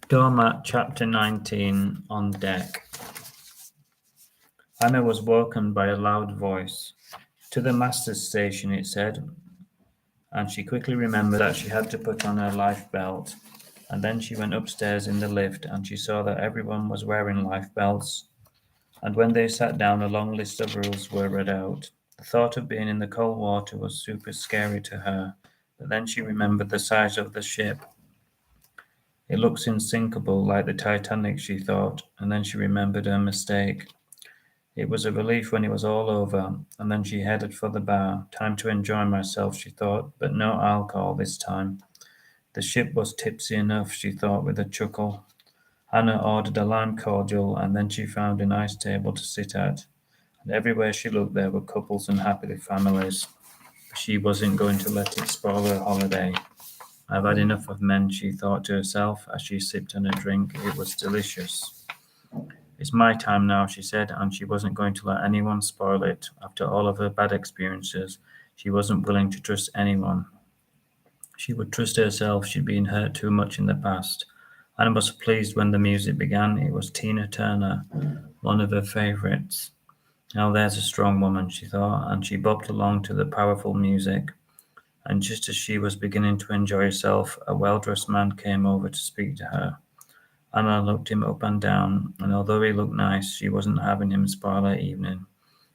Doormat Chapter 19 On Deck. Anna was woken by a loud voice. To the master's station, it said, and she quickly remembered that she had to put on her life belt. And then she went upstairs in the lift and she saw that everyone was wearing life belts. And when they sat down, a long list of rules were read out. The thought of being in the cold water was super scary to her, but then she remembered the size of the ship. It looks unsinkable, like the Titanic, she thought, and then she remembered her mistake. It was a relief when it was all over, and then she headed for the bar. Time to enjoy myself, she thought, but no alcohol this time. The ship was tipsy enough, she thought with a chuckle. Anna ordered a lime cordial, and then she found a nice table to sit at. And everywhere she looked there were couples and happy families. She wasn't going to let it spoil her holiday. I've had enough of men, she thought to herself as she sipped on her drink. It was delicious. It's my time now, she said, and she wasn't going to let anyone spoil it. After all of her bad experiences, she wasn't willing to trust anyone. She would trust herself. She'd been hurt too much in the past. Anna was pleased when the music began. It was Tina Turner, one of her favourites. Now there's a strong woman, she thought, and she bobbed along to the powerful music. And just as she was beginning to enjoy herself, a well-dressed man came over to speak to her. Anna looked him up and down, and although he looked nice, she wasn't having him spoil her evening,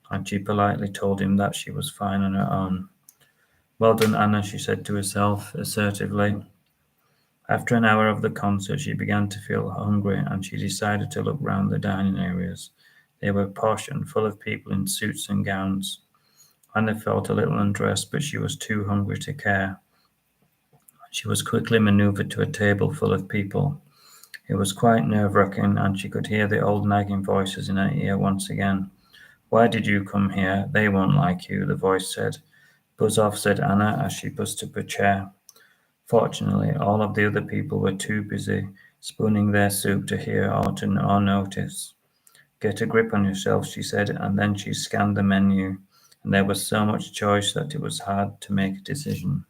and she politely told him that she was fine on her own. Well done, Anna, she said to herself assertively. After an hour of the concert, she began to feel hungry, and she decided to look round the dining areas. They were posh and full of people in suits and gowns. Anna felt a little undressed, but she was too hungry to care. She was quickly maneuvered to a table full of people. It was quite nerve-wracking, and she could hear the old nagging voices in her ear once again. Why did you come here? They won't like you, the voice said. Buzz off, said Anna as she bussed up a chair. Fortunately, all of the other people were too busy spooning their soup to hear or notice. Get a grip on yourself, she said, and then she scanned the menu, and there was so much choice that it was hard to make a decision.